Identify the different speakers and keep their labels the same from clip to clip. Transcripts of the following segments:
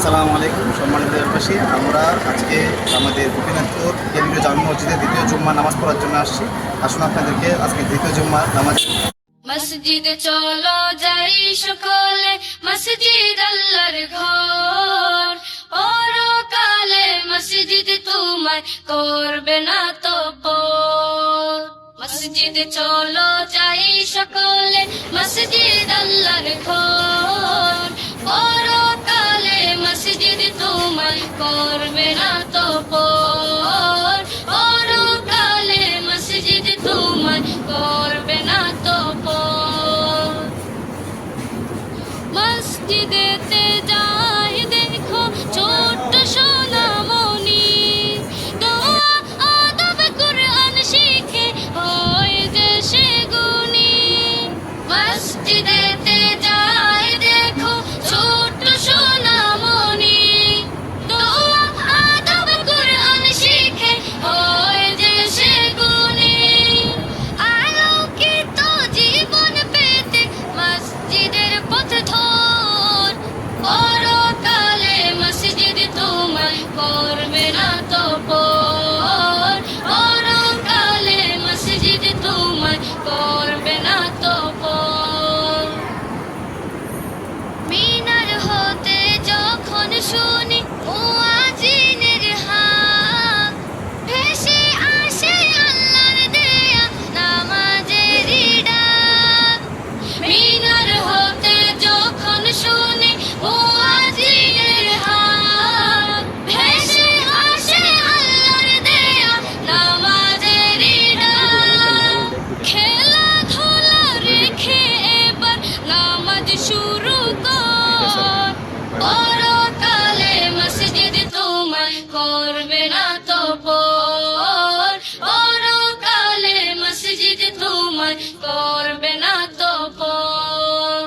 Speaker 1: আসসালামু আলাইকুম সম্মানিত দেশবাসী। আমরা আজকে আমাদের গোপীনাথপুর কেন্দ্রীয় জামে মসজিদে দ্বিতীয় জুম্মা নামাজ পড়ার জন্য আসছি। আসুন আপনাদেরকে আজকে দ্বিতীয় জুম্মা নামাজ
Speaker 2: মসজিদে চলো যাই সকলে, মসজিদ আল্লাহর ঘর। পরকালে মসজিদ তোমায় করবে না তো পর। মসজিদে চলো যাই সকলে, মসজিদ আল্লাহর ঘর। পরকালে মসজিদ তোমায় করবে না তো পর। পরকালে মসজিদ তোমায় করবে না তো পর। মসজিদেতে যাই দেখো ছোট্ট সোনামণি, দোয়া আদব কুরআন শিখে হয় যে সে গুণী। মসজিদেতে যাই দেখো ছোট্ট সোনামণি, দোয়া আদব কুরআন শিখে হয় যে সে গুণী। আলোকিত জীবন পেতে মসজিদের পথ ধর। পরকালে মসজিদ তোমায় করবে না তো পর। পরকালে মসজিদ তোমায় করবে না তো পর। মিনার হতে যখন শুনি মুয়াজ্জিনের হাক, ভেসে আসে আল্লাহর দেয়া নামাজেরই ডাক। মিনার হতে যখন শুনি মুয়াজ্জিনের হাক, ভেসে আসে আল্লাহর দেয়া নামাজেরই ডাক। খেলাধুলা রেখে এবার নামাজ শুরু কর। পরকালে মসজিদ তোমায় করবে না তো পর। পরকালে মসজিদ তোমায় করবে না তো পর।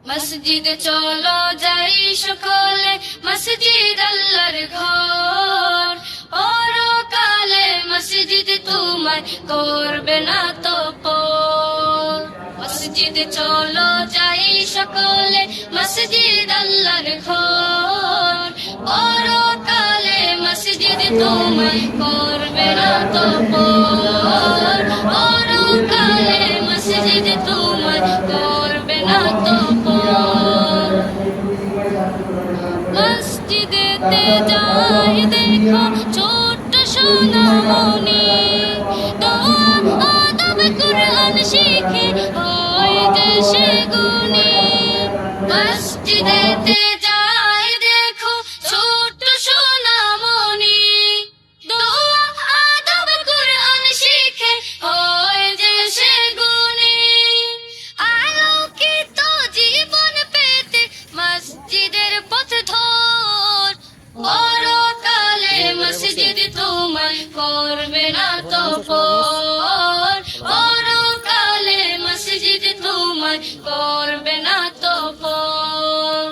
Speaker 2: মসজিদ চলো যাই সকলে, মসজিদ আল্লাহর ঘর। পরকালে মসজিদ তোমায় করবে না তো পর। মসজিদ চলো যাই সকলে, মসজিদ আল্লাহর ঘর। পরকালে মসজিদ তোমায় করবে না তো পর। পরকালে মসজিদ তোমায় করবে না তো পর। মসজিদেতে যাই দেখো ছোট্ট সোনামণি, দোয়া আদব কুরআন শিখে হয় যে সে গুণী। মসজিদেতে যাই দেখো ছোট্ট সোনামণি, দোয়া আদব কুরআন শিখে হয় যে সে গুণী। আলোকিত জীবন পেতে মসজিদের পথ ধর। পরকালে মসজিদ তোমায় করবে না তো পর। পরকালে মসজিদ তোমায় করবে না তো পর।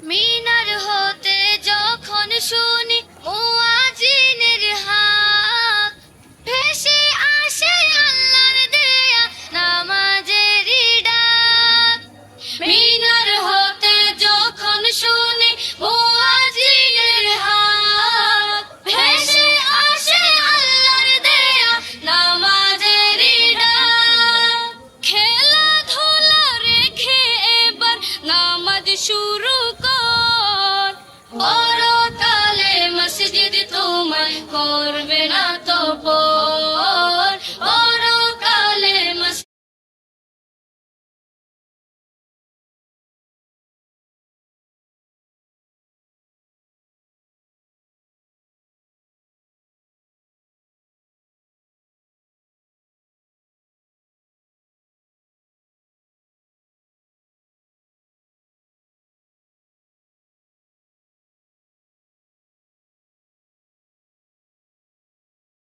Speaker 2: মিনার হতে যখন শুনি